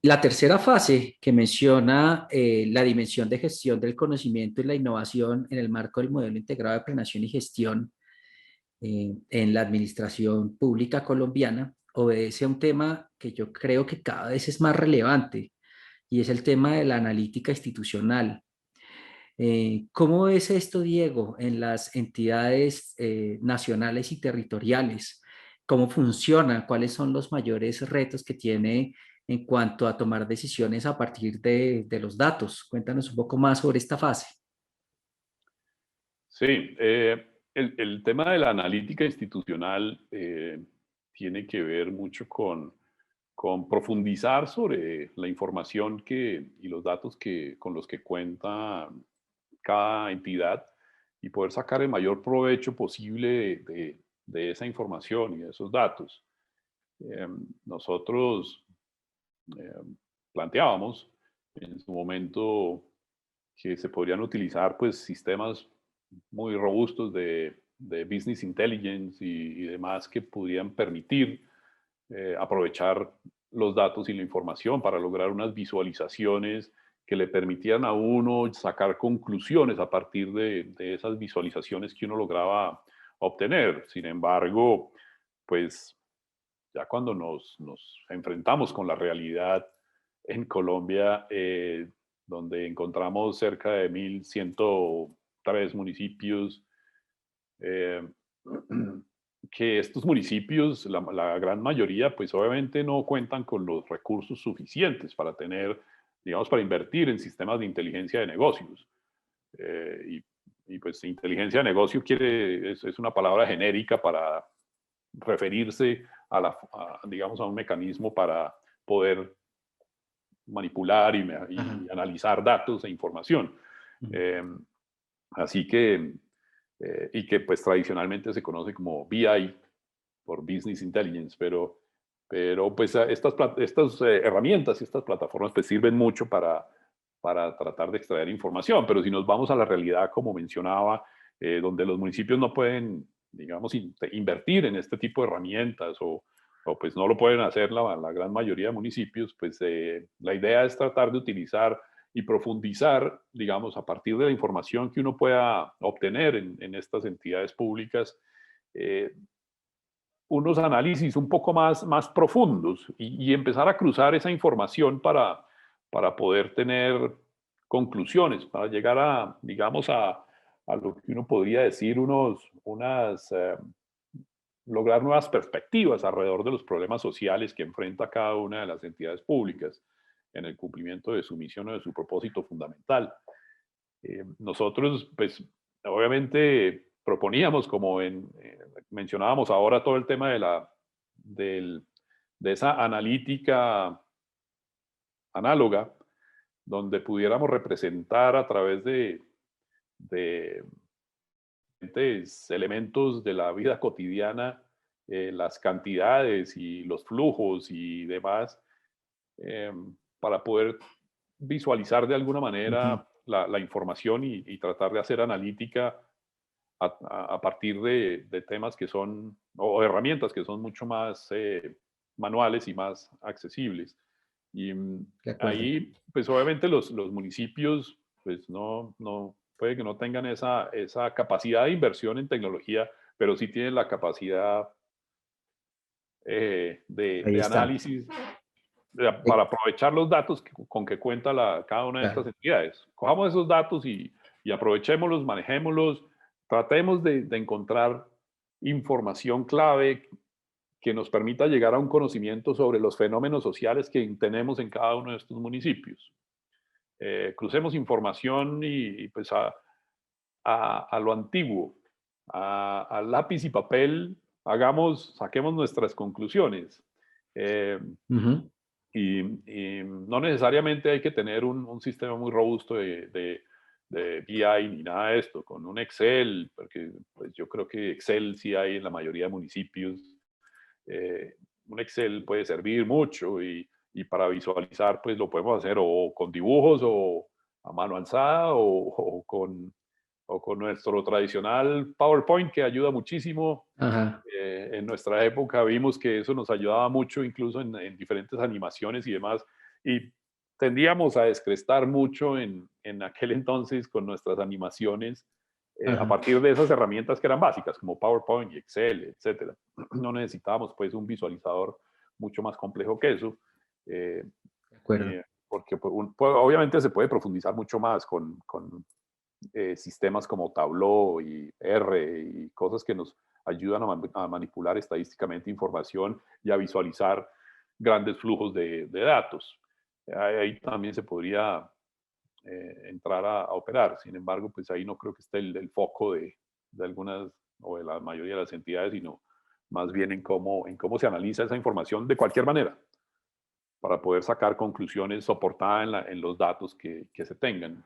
La tercera fase que menciona la dimensión de gestión del conocimiento y la innovación en el marco del modelo integrado de planeación y gestión en la administración pública colombiana obedece a un tema que yo creo que cada vez es más relevante y es el tema de la analítica institucional. ¿Cómo ves esto, Diego, en las entidades nacionales y territoriales? ¿Cómo funciona? ¿Cuáles son los mayores retos que tiene en cuanto a tomar decisiones a partir de los datos? Cuéntanos un poco más sobre esta fase. Sí, el tema de la analítica institucional tiene que ver mucho con profundizar sobre la información y los datos con los que cuenta cada entidad y poder sacar el mayor provecho posible de esa información y de esos datos. Nosotros planteábamos en su momento que se podrían utilizar pues sistemas muy robustos de business intelligence y demás que pudieran permitir aprovechar los datos y la información para lograr unas visualizaciones que le permitieran a uno sacar conclusiones a partir de esas visualizaciones que uno lograba obtener. Sin embargo, pues ya cuando nos enfrentamos con la realidad en Colombia, donde encontramos cerca de 1.103 municipios, eh, que estos municipios, la gran mayoría, pues obviamente no cuentan con los recursos suficientes para tener, digamos, para invertir en sistemas de inteligencia de negocios. Y pues inteligencia de negocio es una palabra genérica para referirse digamos, a un mecanismo para poder manipular y Ajá. analizar datos e información. Ujú. Eh, Así que, y que pues tradicionalmente se conoce como BI, por Business Intelligence, pero pues estas herramientas y estas plataformas pues sirven mucho para tratar de extraer información, pero si nos vamos a la realidad, como mencionaba, donde los municipios no pueden, digamos, invertir en este tipo de herramientas o pues no lo pueden hacer la gran mayoría de municipios, pues la idea es tratar de utilizar y profundizar, digamos, a partir de la información que uno pueda obtener en estas entidades públicas, eh, unos análisis un poco más profundos y empezar a cruzar esa información para poder tener conclusiones, para llegar a, digamos, a lo que uno podría decir, lograr nuevas perspectivas alrededor de los problemas sociales que enfrenta cada una de las entidades públicas en el cumplimiento de su misión o de su propósito fundamental. Nosotros, pues, obviamente proponíamos, mencionábamos ahora todo el tema de esa analítica análoga, donde pudiéramos representar a través de diferentes elementos de la vida cotidiana las cantidades y los flujos y demás, eh, para poder visualizar de alguna Ujú. manera la información y tratar de hacer analítica a partir de temas que son, o herramientas que son mucho más manuales y más accesibles. Y De acuerdo. ahí, pues obviamente los municipios, pues no, puede que no tengan esa capacidad de inversión en tecnología, pero sí tienen la capacidad Ahí de está. análisis para Eh, aprovechar los datos con que cuenta cada una de estas claro. entidades. Cojamos esos datos y aprovechémoslos, manejémoslos, tratemos de encontrar información clave que nos permita llegar a un conocimiento sobre los fenómenos sociales que tenemos en cada uno de estos municipios. Crucemos información pues a lo antiguo, a lápiz y papel, saquemos nuestras conclusiones. Eh, Ujú. y no necesariamente hay que tener un sistema muy robusto de BI ni nada de esto, con un Excel, porque pues, yo creo que Excel sí hay en la mayoría de municipios. eh, un Excel puede servir mucho y para visualizar pues lo podemos hacer o con dibujos o a mano alzada o con nuestro tradicional PowerPoint que ayuda muchísimo. Ajá. En nuestra época vimos que eso nos ayudaba mucho incluso en diferentes animaciones y demás, Y tendíamos a descrestar mucho en aquel entonces con nuestras animaciones a Ajá, partir de esas herramientas que eran básicas, como PowerPoint y Excel, etcétera. No necesitábamos pues un visualizador mucho más complejo que eso, eh, de acuerdo. porque pues, obviamente se puede profundizar mucho más con sistemas como Tableau y R y cosas que nos ayudan a manipular estadísticamente información y a visualizar grandes flujos de datos. Ahí también se podría entrar a operar. Sin embargo, pues ahí no creo que esté el foco de algunas o de la mayoría de las entidades, sino más bien en cómo se analiza esa información de cualquier manera para poder sacar conclusiones soportadas en los datos que se tengan.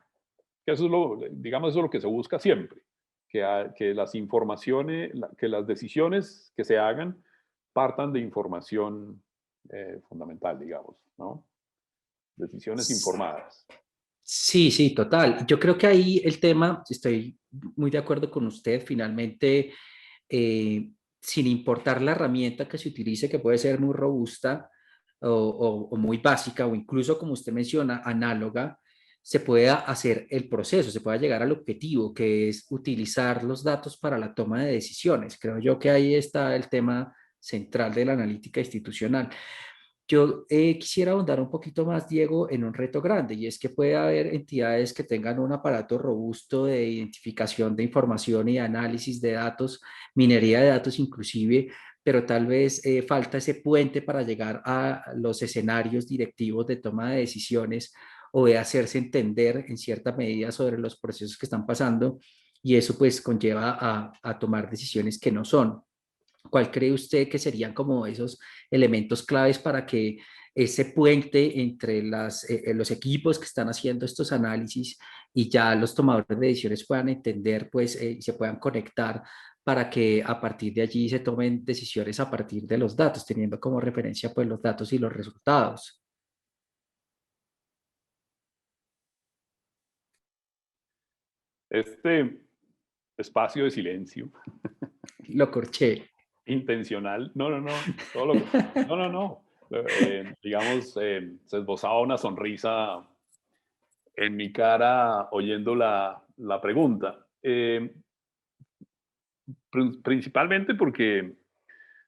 Que eso es lo, digamos, eso es lo que se busca siempre, que las informaciones, que las decisiones que se hagan partan de información fundamental, digamos, ¿no? Decisiones informadas. Sí, sí, total. Yo creo que ahí el tema, estoy muy de acuerdo con usted, finalmente, sin importar la herramienta que se utilice, que puede ser muy robusta o muy básica, o incluso, como usted menciona, análoga, se pueda hacer el proceso, se pueda llegar al objetivo, que es utilizar los datos para la toma de decisiones. Creo yo que ahí está el tema central de la analítica institucional. Yo quisiera ahondar un poquito más, Diego, en un reto grande, y es que puede haber entidades que tengan un aparato robusto de identificación de información y análisis de datos, minería de datos inclusive, pero tal vez falta ese puente para llegar a los escenarios directivos de toma de decisiones o de hacerse entender en cierta medida sobre los procesos que están pasando, y eso pues conlleva a tomar decisiones que no son. ¿Cuál cree usted que serían como esos elementos claves para que ese puente entre los equipos que están haciendo estos análisis y ya los tomadores de decisiones puedan entender, pues, y se puedan conectar para que a partir de allí se tomen decisiones a partir de los datos, teniendo como referencia, pues, los datos y los resultados? Este espacio de silencio Lo corché. intencional, no, no, no, no, no, no. Digamos, se esbozaba una sonrisa en mi cara oyendo la pregunta. Principalmente porque,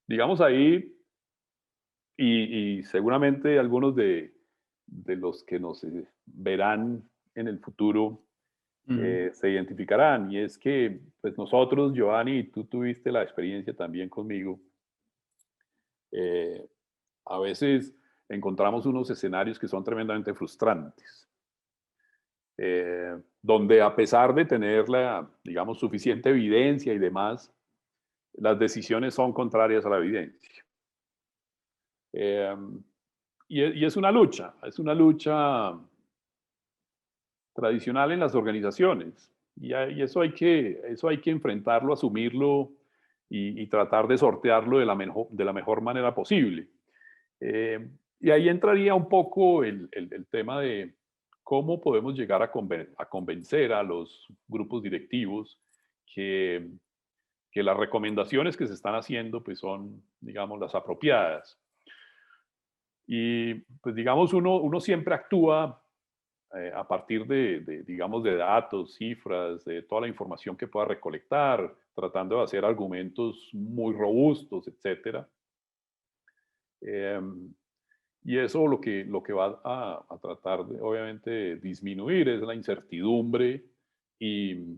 digamos, ahí, y seguramente algunos de los que nos verán en el futuro Mm, se identificarán, y es que pues nosotros, Giovanni, y tú tuviste la experiencia también conmigo, eh, a veces encontramos unos escenarios que son tremendamente frustrantes, donde a pesar de tener la, digamos, suficiente evidencia y demás, las decisiones son contrarias a la evidencia. Eh, y es una lucha tradicional en las organizaciones. Y eso hay que enfrentarlo, asumirlo y tratar de sortearlo de la mejor manera posible. Y ahí entraría un poco el tema de cómo podemos llegar a convencer a los grupos directivos que, que las recomendaciones que se están haciendo pues son, digamos, las apropiadas. Y pues digamos, uno siempre actúa a partir digamos, de datos, cifras, de toda la información que pueda recolectar, tratando de hacer argumentos muy robustos, etcétera. Em, y eso lo que va a tratar de, obviamente, disminuir es la incertidumbre y,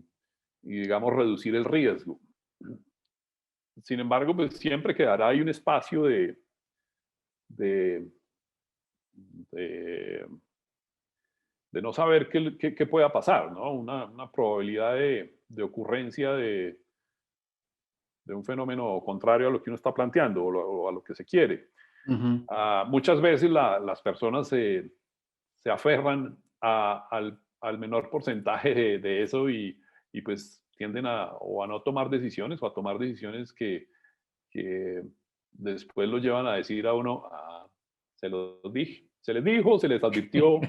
digamos, reducir el riesgo. Sin embargo, pues siempre quedará ahí un espacio de, de, de no saber qué pueda pasar, ¿no? Una probabilidad de ocurrencia de un fenómeno contrario a lo que uno está planteando o a lo que se quiere. ujú. Muchas veces las personas se aferran al menor porcentaje de eso y pues tienden o a no tomar decisiones o a tomar decisiones que después lo llevan a decir a uno, se los dije, se les dijo, se les advirtió.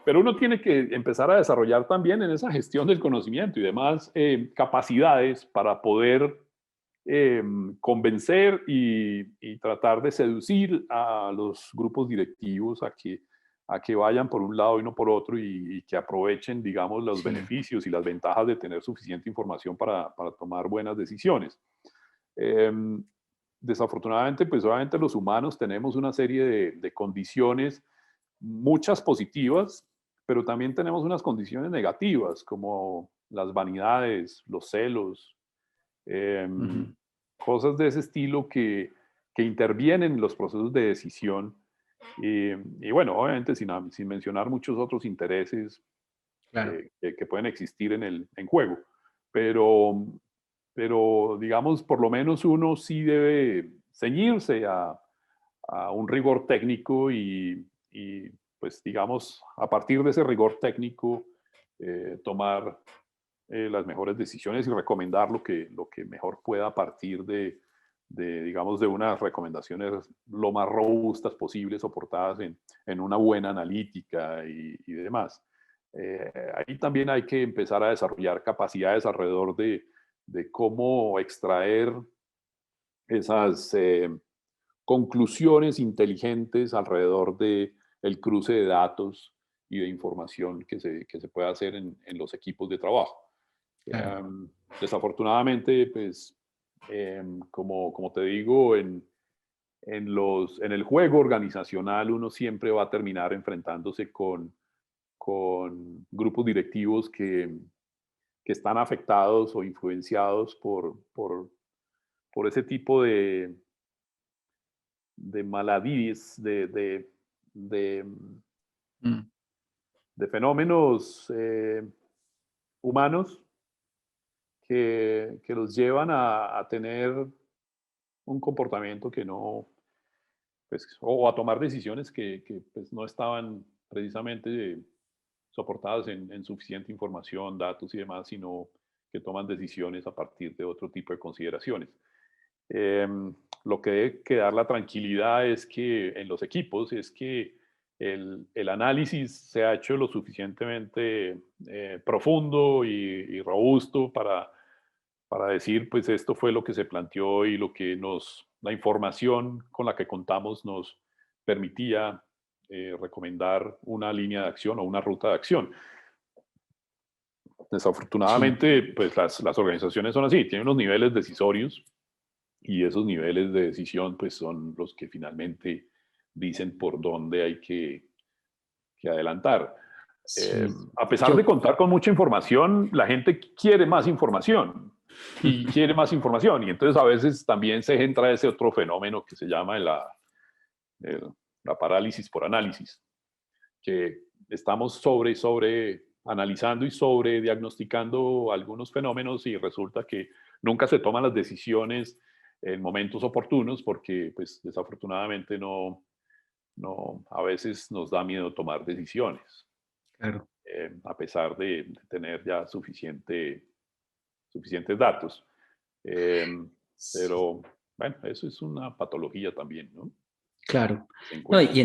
Pero uno tiene que empezar a desarrollar también en esa gestión del conocimiento y demás capacidades para poder convencer y tratar de seducir a los grupos directivos a que vayan por un lado y no por otro y que aprovechen, digamos, los Sí, beneficios y las ventajas de tener suficiente información para tomar buenas decisiones. Em, Desafortunadamente, pues obviamente los humanos tenemos una serie de condiciones, muchas positivas, pero también tenemos unas condiciones negativas, como las vanidades, los celos, em, ujú, cosas de ese estilo que intervienen en los procesos de decisión. Y bueno, obviamente sin mencionar muchos otros intereses claro, que pueden existir en juego. Pero, pero, digamos, por lo menos uno sí debe ceñirse a un rigor técnico y, pues, digamos, a partir de ese rigor técnico, tomar las mejores decisiones y recomendar lo que mejor pueda a partir digamos, de unas recomendaciones lo más robustas posibles, soportadas en una buena analítica y demás. Ahí también hay que empezar a desarrollar capacidades alrededor de cómo extraer esas conclusiones inteligentes alrededor de el cruce de datos y de información que se puede hacer en los equipos de trabajo. claro. Desafortunadamente, pues, como te digo, en el juego organizacional uno siempre va a terminar enfrentándose con grupos directivos que están afectados o influenciados por ese tipo de maladís, de, Mm, de fenómenos humanos que los llevan a tener un comportamiento que no, pues, o a tomar decisiones que pues, no estaban precisamente soportadas en suficiente información, datos y demás, sino que toman decisiones a partir de otro tipo de consideraciones. Lo que debe quedar la tranquilidad es que en los equipos es que el análisis se ha hecho lo suficientemente profundo y robusto para decir, pues esto fue lo que se planteó y lo que la información con la que contamos nos permitía recomendar una línea de acción o una ruta de acción. sí, Desafortunadamente, pues las organizaciones son así, tienen unos niveles decisorios y esos niveles de decisión pues son los que finalmente dicen por dónde hay que adelantar. sí. A pesar de Yo, contar con mucha información, la gente quiere más información y quiere más información. Y entonces a veces también se entra ese otro fenómeno que se llama la parálisis por análisis, que estamos sobre analizando y sobre diagnosticando algunos fenómenos y resulta que nunca se toman las decisiones en momentos oportunos porque pues desafortunadamente a veces nos da miedo tomar decisiones, claro. a pesar de tener ya suficientes datos. Eh, Sí, pero bueno, eso es una patología también, ¿no? claro. Se No, encuentra. y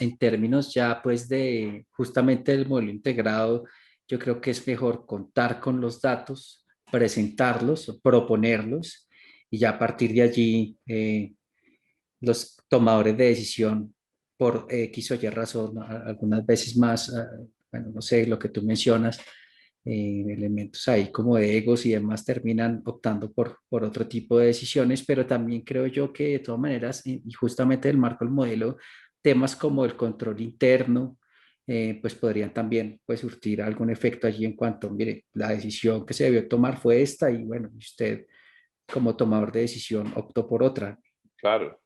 en términos ya pues de justamente del modelo integrado, yo creo que es mejor contar con los datos, presentarlos, proponerlos y ya a partir de allí los tomadores de decisión por X o Y razón, ¿no? Algunas veces más, bueno, no sé, lo que tú mencionas, elementos ahí como de egos y demás terminan optando por otro tipo de decisiones, pero también creo yo que de todas maneras, y justamente el marco del modelo, temas como el control interno, pues podrían también pues surtir algún efecto allí en cuanto, mire, la decisión que se debió tomar fue esta y bueno, usted como tomador de decisión optó por otra. Claro,